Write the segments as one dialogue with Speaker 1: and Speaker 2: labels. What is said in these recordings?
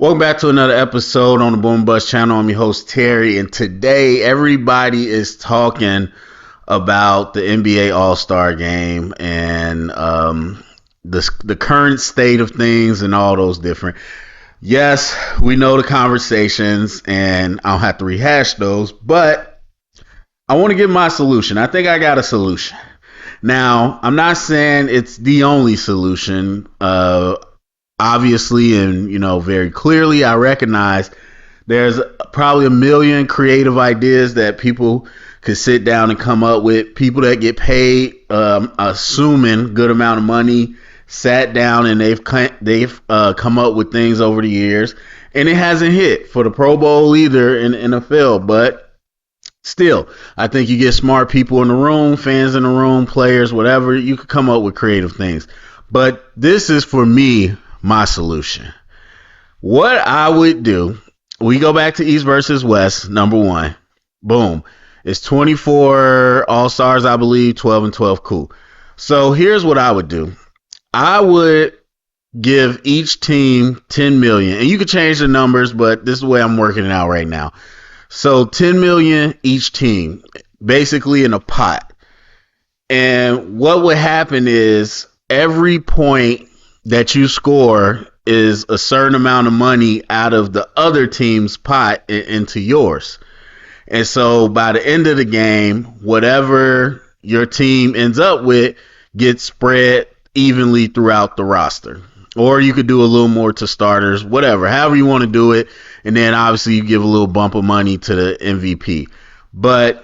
Speaker 1: Welcome back to another episode on the Boom Bust channel. I'm your host Terry, and today everybody is talking about the NBA All-Star Game and the current state of things and all those different. Yes, we know the conversations, and I don't have to rehash those, but I want to give my solution. I think I got a solution. Now, I'm not saying it's the only solution. Obviously, and very clearly, I recognize there's probably a million creative ideas that people could sit down and come up with. People that get paid, assuming good amount of money, sat down and they've come up with things over the years, and it hasn't hit for the Pro Bowl either in the NFL. But still, I think you get smart people in the room, fans in the room, players, whatever. You could come up with creative things. But this is, for me, my solution. What I would do, we go back to East versus West, number one. Boom. It's 24 All-Stars, I believe, 12 and 12. Cool. So here's what I would do. I would give each team 10 million. And you could change the numbers, but this is the way I'm working it out right now. So 10 million each team, basically in a pot. And what would happen is every point that you score is a certain amount of money out of the other team's pot into yours. And so by the end of the game, whatever your team ends up with gets spread evenly throughout the roster. Or you could do a little more to starters, whatever, however you want to do it. And then obviously you give a little bump of money to the MVP. But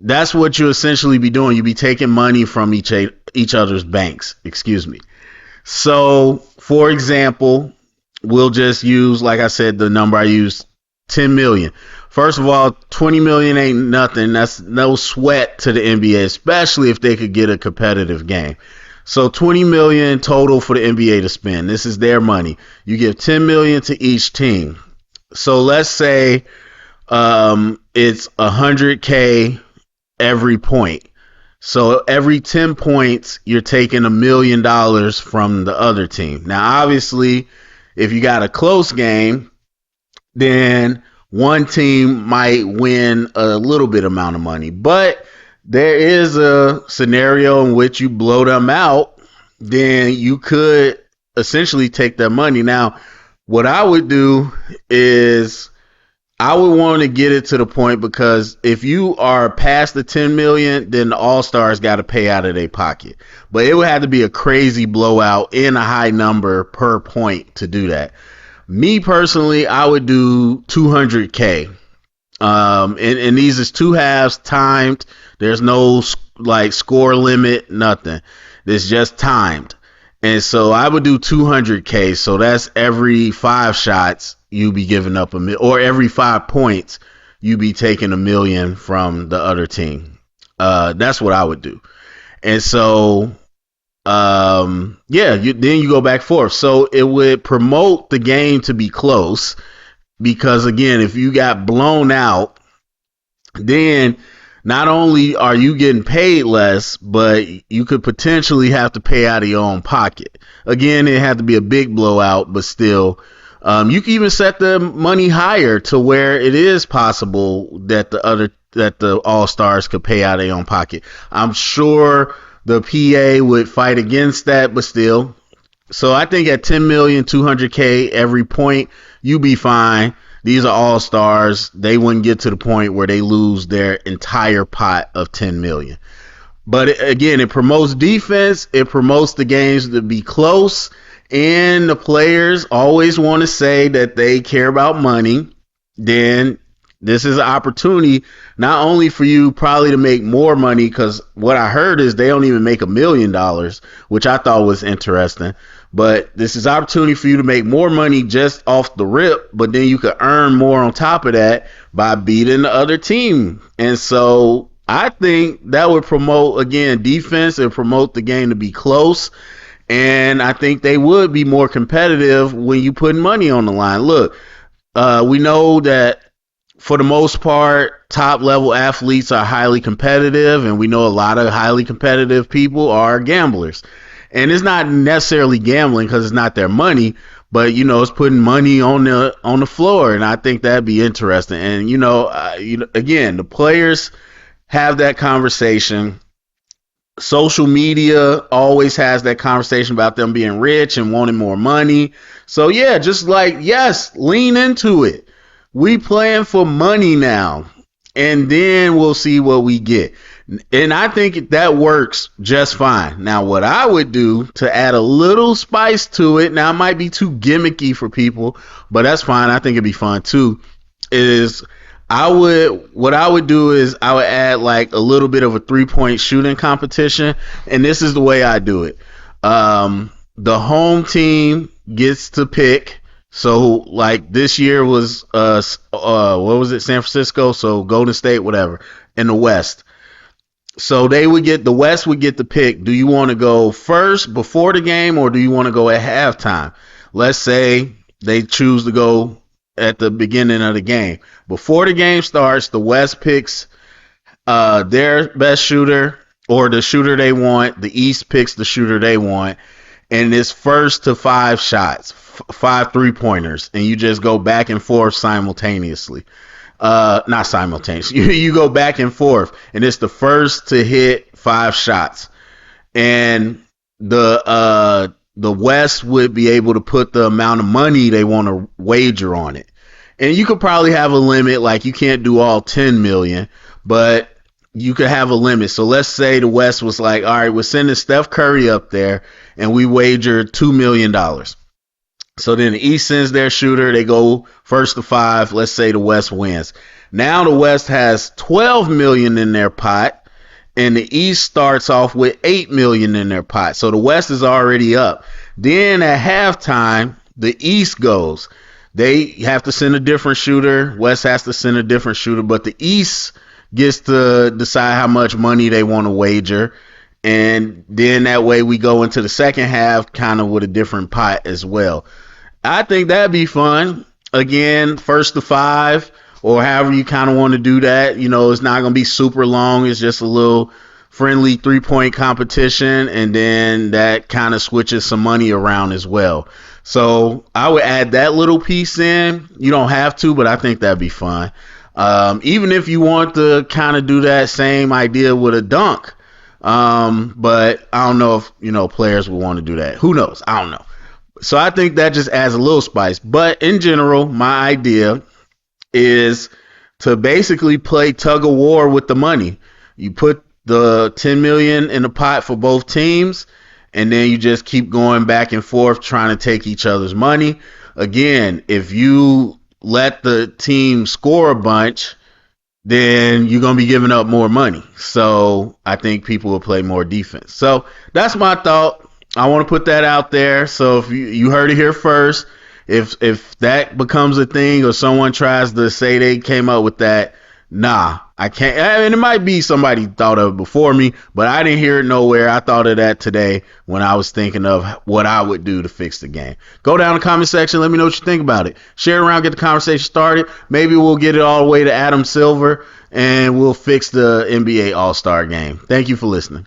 Speaker 1: that's what you essentially be doing. You be taking money from each other's banks. Excuse me. So, for example, we'll just use, like I said, the number I used, 10 million. First of all, 20 million ain't nothing. That's no sweat to the NBA, especially if they could get a competitive game. So 20 million total for the NBA to spend. This is their money. You give 10 million to each team. So let's say it's 100K every point. So every 10 points, you're taking $1 million from the other team. Now, obviously, if you got a close game, then one team might win a little bit amount of money. But there is a scenario in which you blow them out, then you could essentially take their money. Now, what I would do is I would want to get it to the point, because if you are past the 10 million, then the All-Stars got to pay out of their pocket. But it would have to be a crazy blowout in a high number per point to do that. Me personally, I would do 200K. And these is two halves timed. There's no score limit, nothing. It's just timed. And so I would do 200K. So that's every 5 shots you be giving up or every 5 points you be taking $1 million from the other team. That's what I would do. And so then you go back forth. So it would promote the game to be close, because again, if you got blown out, then not only are you getting paid less, but you could potentially have to pay out of your own pocket. Again, it had to be a big blowout, but still, you can even set the money higher to where it is possible that the All-Stars could pay out of their own pocket. I'm sure the PA would fight against that, but still. So I think at 10 million, 200K every point, you be fine. These are All-Stars. They wouldn't get to the point where they lose their entire pot of 10 million. But again, it promotes defense. It promotes the games to be close. And the players always want to say that they care about money. Then this is an opportunity not only for you probably to make more money, because what I heard is they don't even make $1 million, which I thought was interesting. But this is opportunity for you to make more money just off the rip, but then you could earn more on top of that by beating the other team. And so I think that would promote, again, defense and promote the game to be close. And I think they would be more competitive when you put money on the line. Look, we know that for the most part, top level athletes are highly competitive, and we know a lot of highly competitive people are gamblers. And it's not necessarily gambling because it's not their money, but it's putting money on the floor, and I think that'd be interesting. And again, the players have that conversation. Social media always has that conversation about them being rich and wanting more money. So yeah, just like, yes, lean into it. We playing for money now, and then we'll see what we get. And I think that works just fine. Now, what I would do to add a little spice to it, now it might be too gimmicky for people, but that's fine. I think it'd be fun too, is what I would do is I would add like a little bit of a 3-point shooting competition. And this is the way I do it. The home team gets to pick. So like this year was what was it, San Francisco? So Golden State, whatever, in the West. So the West would get the pick. Do you want to go first before the game, or do you want to go at halftime? Let's say they choose to go at the beginning of the game. Before the game starts, the West picks their best shooter or the shooter they want. The East picks the shooter they want. And it's first to 5 shots, 5 3-pointers, and you just go back and forth simultaneously. Not simultaneously. You go back and forth, and it's the first to hit 5 shots. And the West would be able to put the amount of money they want to wager on it. And you could probably have a limit, like you can't do all 10 million, but you could have a limit. So let's say the West was like, all right, we're sending Steph Curry up there, and we wager $2 million. So then the East sends their shooter. They go first to 5. Let's say the West wins. Now the West has 12 million in their pot, and the East starts off with 8 million in their pot. So the West is already up. Then at halftime, the East goes. They have to send a different shooter. West has to send a different shooter, but the East gets to decide how much money they want to wager. And then that way we go into the second half kind of with a different pot as well. I think that'd be fun. Again, first to 5, or however you kind of want to do that. It's not going to be super long. It's just a little friendly 3-point competition, and then that kind of switches some money around as well. So I would add that little piece in. You don't have to, but I think that'd be fun. Even if you want to kind of do that same idea with a dunk. But I don't know if, players would want to do that. Who knows? I don't know. So I think that just adds a little spice. But in general, my idea is to basically play tug of war with the money. You put the 10 million in the pot for both teams, and then you just keep going back and forth trying to take each other's money. Again, if you let the team score a bunch, then you're going to be giving up more money. So I think people will play more defense. So that's my thought. I want to put that out there. So if you heard it here first, if that becomes a thing or someone tries to say they came up with that, nah, I can't. I mean, it might be somebody thought of it before me, but I didn't hear it nowhere. I thought of that today when I was thinking of what I would do to fix the game. Go down in the comment section. Let me know what you think about it. Share it around, get the conversation started. Maybe we'll get it all the way to Adam Silver, and we'll fix the NBA All-Star game. Thank you for listening.